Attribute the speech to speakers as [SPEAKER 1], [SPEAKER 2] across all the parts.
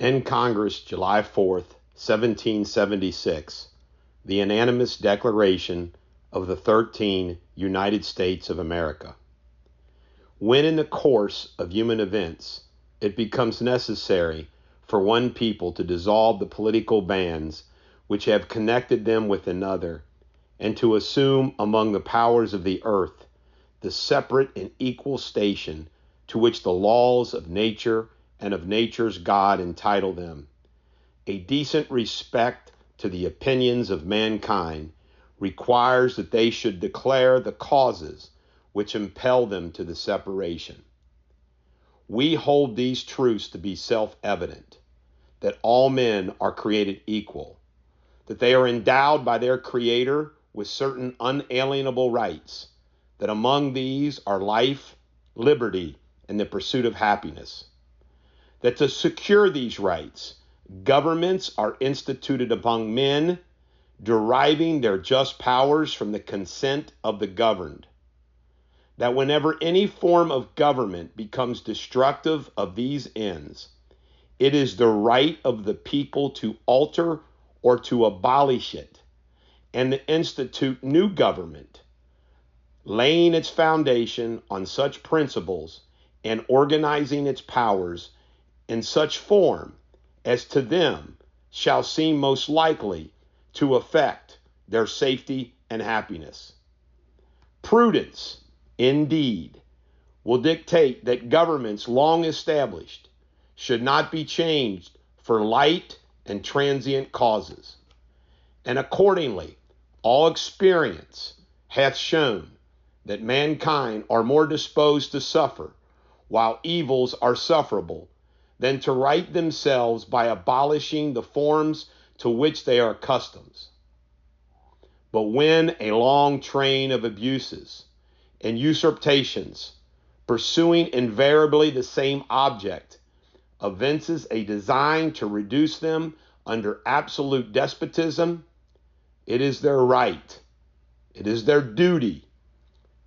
[SPEAKER 1] In Congress, July 4th, 1776, the unanimous Declaration of the 13 United States of America. When in the course of human events it becomes necessary for one people to dissolve the political bands which have connected them with another, and to assume among the powers of the earth the separate and equal station to which the laws of nature and of nature's God entitle them, a decent respect to the opinions of mankind requires that they should declare the causes which impel them to the separation. We hold these truths to be self-evident, that all men are created equal, that they are endowed by their Creator with certain unalienable rights, that among these are life, liberty, and the pursuit of happiness, that to secure these rights, governments are instituted among men, deriving their just powers from the consent of the governed, that whenever any form of government becomes destructive of these ends, it is the right of the people to alter or to abolish it, and to institute new government, laying its foundation on such principles and organizing its powers in such form as to them shall seem most likely to affect their safety and happiness. Prudence, indeed, will dictate that governments long established should not be changed for light and transient causes. And accordingly, all experience hath shown that mankind are more disposed to suffer, while evils are sufferable, than to right themselves by abolishing the forms to which they are accustomed. But when a long train of abuses and usurpations, pursuing invariably the same object, evinces a design to reduce them under absolute despotism, it is their right, it is their duty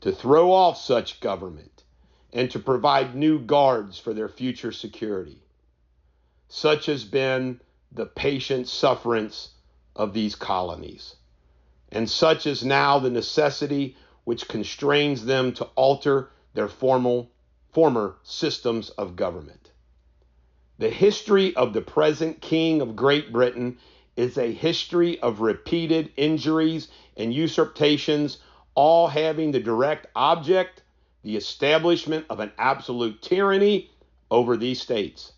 [SPEAKER 1] to throw off such government and to provide new guards for their future security. Such has been the patient sufferance of these colonies, and such is now the necessity which constrains them to alter their former systems of government. The history of the present King of Great Britain is a history of repeated injuries and usurpations, all having the direct object the establishment of an absolute tyranny over these states.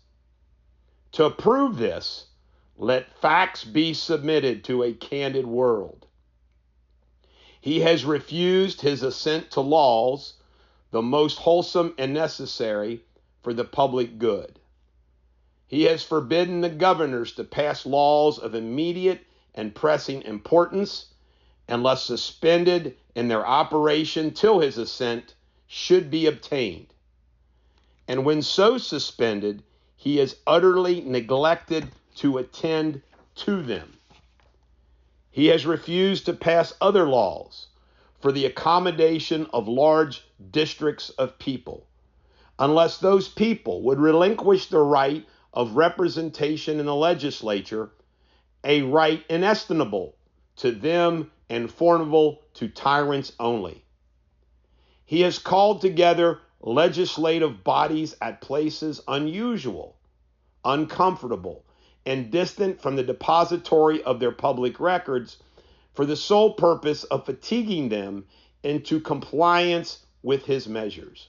[SPEAKER 1] To prove this, let facts be submitted to a candid world. He has refused his assent to laws, the most wholesome and necessary for the public good. He has forbidden the governors to pass laws of immediate and pressing importance, unless suspended in their operation till his assent should be obtained. And when so suspended, he has utterly neglected to attend to them. He has refused to pass other laws for the accommodation of large districts of people, unless those people would relinquish the right of representation in the legislature, a right inestimable to them and formidable to tyrants only. He has called together legislative bodies at places unusual, uncomfortable, and distant from the depository of their public records for the sole purpose of fatiguing them into compliance with his measures.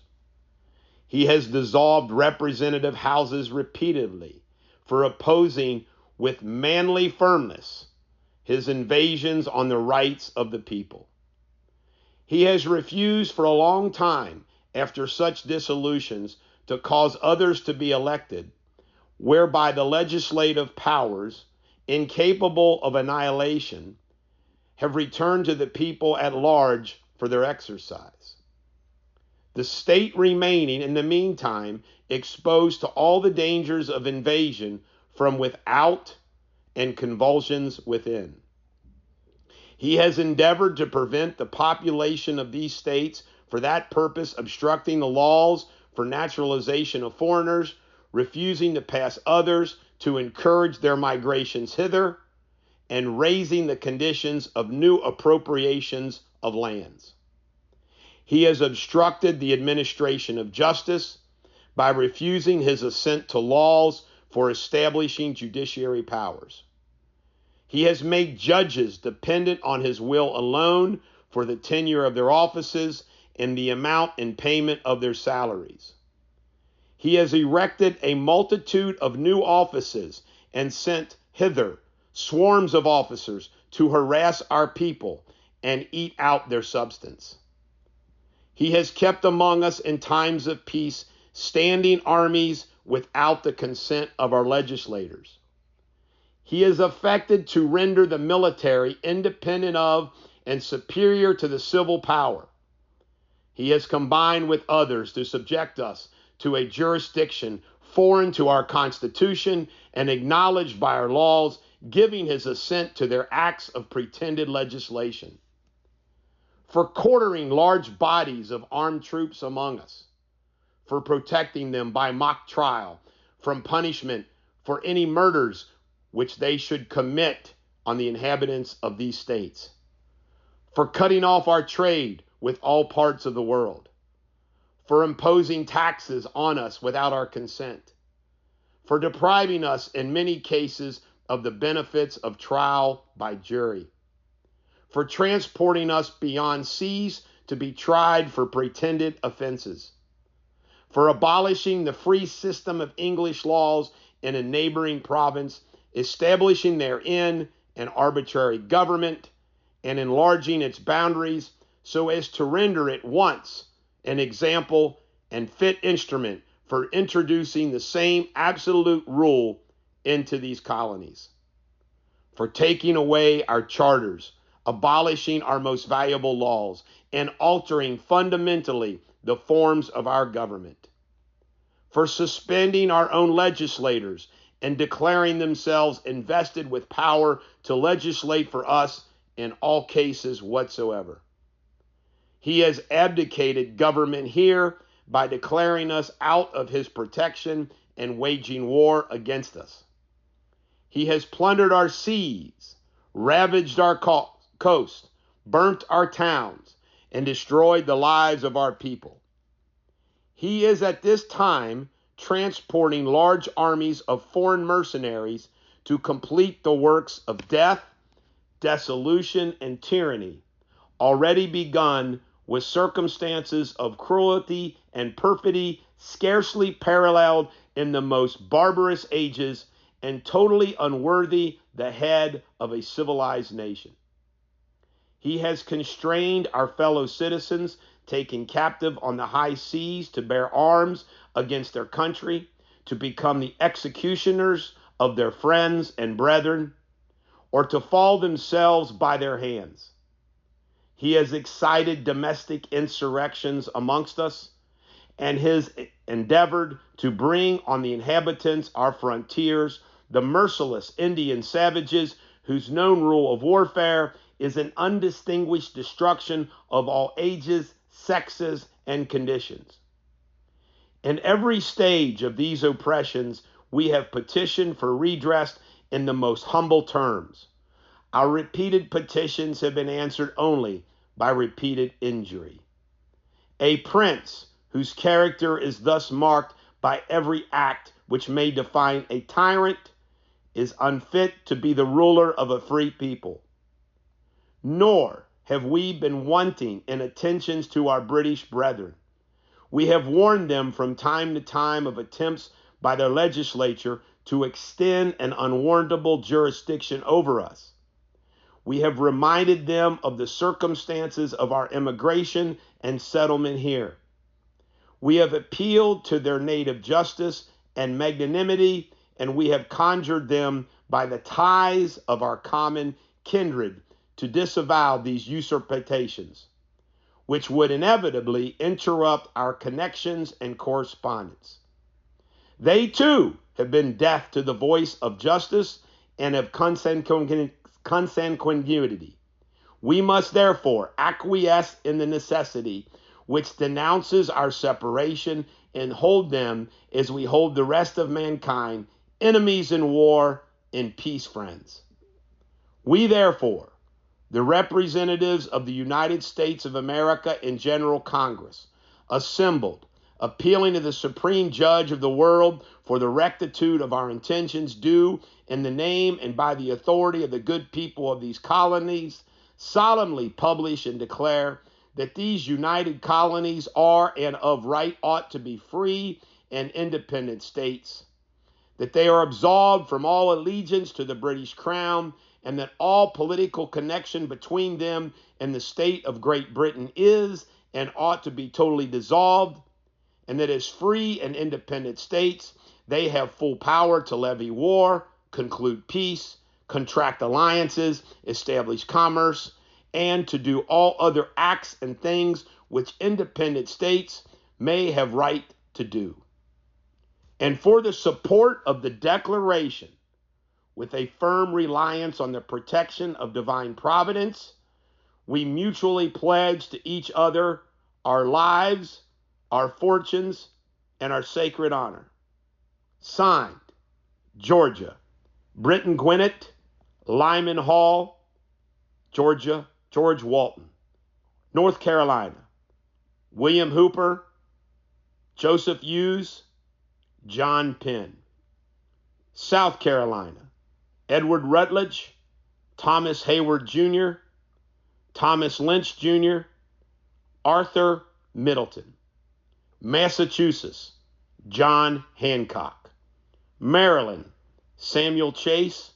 [SPEAKER 1] He has dissolved representative houses repeatedly for opposing with manly firmness his invasions on the rights of the people. He has refused for a long time after such dissolutions to cause others to be elected, whereby the legislative powers, incapable of annihilation, have returned to the people at large for their exercise. The state remaining in the meantime exposed to all the dangers of invasion from without and convulsions within. He has endeavored to prevent the population of these states for that purpose, obstructing the laws for naturalization of foreigners, refusing to pass others to encourage their migrations hither, and raising the conditions of new appropriations of lands. He has obstructed the administration of justice by refusing his assent to laws for establishing judiciary powers. He has made judges dependent on his will alone for the tenure of their offices and the amount and payment of their salaries. He has erected a multitude of new offices and sent hither swarms of officers to harass our people and eat out their substance. He has kept among us in times of peace standing armies without the consent of our legislators. He is affected to render the military independent of and superior to the civil power. He has combined with others to subject us to a jurisdiction foreign to our Constitution and acknowledged by our laws, giving his assent to their acts of pretended legislation. For quartering large bodies of armed troops among us, for protecting them by mock trial from punishment for any murders which they should commit on the inhabitants of these states, for cutting off our trade with all parts of the world, for imposing taxes on us without our consent, for depriving us in many cases of the benefits of trial by jury, for transporting us beyond seas to be tried for pretended offenses, for abolishing the free system of English laws in a neighboring province, establishing therein an arbitrary government, and enlarging its boundaries so as to render it once an example and fit instrument for introducing the same absolute rule into these colonies, for taking away our charters, abolishing our most valuable laws, and altering fundamentally the forms of our government, for suspending our own legislators and declaring themselves invested with power to legislate for us in all cases whatsoever. He has abdicated government here by declaring us out of his protection and waging war against us. He has plundered our seas, ravaged our coast, burnt our towns, and destroyed the lives of our people. He is at this time transporting large armies of foreign mercenaries to complete the works of death, dissolution, and tyranny, already begun with circumstances of cruelty and perfidy scarcely paralleled in the most barbarous ages and totally unworthy the head of a civilized nation. He has constrained our fellow citizens taken captive on the high seas to bear arms against their country, to become the executioners of their friends and brethren, or to fall themselves by their hands. He has excited domestic insurrections amongst us, and has endeavored to bring on the inhabitants our frontiers the merciless Indian savages whose known rule of warfare is an undistinguished destruction of all ages, sexes, and conditions. In every stage of these oppressions, we have petitioned for redress in the most humble terms. Our repeated petitions have been answered only by repeated injury. A prince whose character is thus marked by every act which may define a tyrant is unfit to be the ruler of a free people. Nor have we been wanting in attentions to our British brethren. We have warned them from time to time of attempts by their legislature to extend an unwarrantable jurisdiction over us. We have reminded them of the circumstances of our immigration and settlement here. We have appealed to their native justice and magnanimity, and we have conjured them by the ties of our common kindred to disavow these usurpations, which would inevitably interrupt our connections and correspondence. They too have been deaf to the voice of justice and of consanguinity. We must therefore acquiesce in the necessity which denounces our separation and hold them as we hold the rest of mankind, enemies in war, in peace friends. We therefore, the representatives of the United States of America in General Congress, assembled, appealing to the Supreme Judge of the world for the rectitude of our intentions, do, in the name and by the authority of the good people of these colonies, solemnly publish and declare that these united colonies are and of right ought to be free and independent states, that they are absolved from all allegiance to the British Crown, and that all political connection between them and the state of Great Britain is and ought to be totally dissolved, and that as free and independent states, they have full power to levy war, conclude peace, contract alliances, establish commerce, and to do all other acts and things which independent states may have right to do. And for the support of the Declaration, with a firm reliance on the protection of divine providence, we mutually pledge to each other our lives, our fortunes, and our sacred honor. Signed, Georgia, Britton Gwinnett, Lyman Hall, Georgia, George Walton. North Carolina, William Hooper, Joseph Hughes, John Penn. South Carolina, Edward Rutledge, Thomas Hayward Jr., Thomas Lynch Jr., Arthur Middleton. Massachusetts, John Hancock. Maryland, Samuel Chase,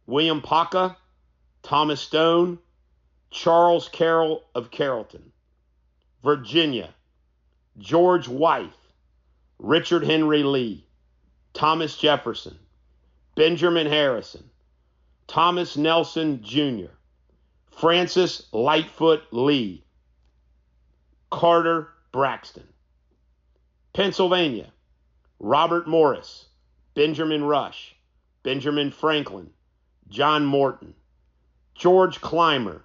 [SPEAKER 1] William Paca, Thomas Stone, Charles Carroll of Carrollton. Virginia, George Wythe, Richard Henry Lee, Thomas Jefferson, Benjamin Harrison, Thomas Nelson Jr., Francis Lightfoot Lee, Carter Braxton. Pennsylvania, Robert Morris, Benjamin Rush, Benjamin Franklin, John Morton, George Clymer,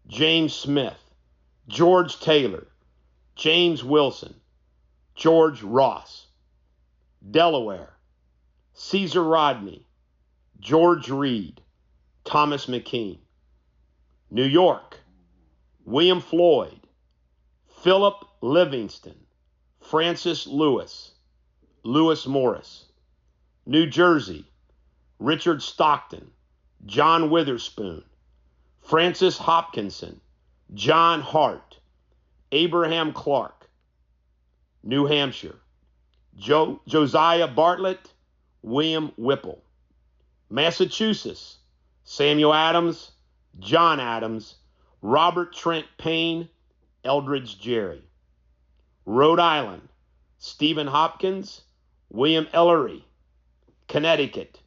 [SPEAKER 1] James Smith, George Taylor, James Wilson, George Ross. Delaware, Caesar Rodney, George Reed, Thomas McKean. New York, William Floyd, Philip Livingston, Francis Lewis, Lewis Morris. New Jersey, Richard Stockton, John Witherspoon, Francis Hopkinson, John Hart, Abraham Clark. New Hampshire, Josiah Bartlett, William Whipple. Massachusetts, Samuel Adams, John Adams, Robert Trent Payne, Eldridge Gerry. Rhode Island, Stephen Hopkins, William Ellery. Connecticut,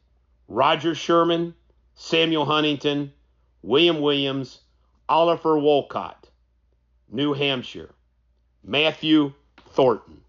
[SPEAKER 1] Roger Sherman, Samuel Huntington, William Williams, Oliver Wolcott. New Hampshire, Matthew Thornton.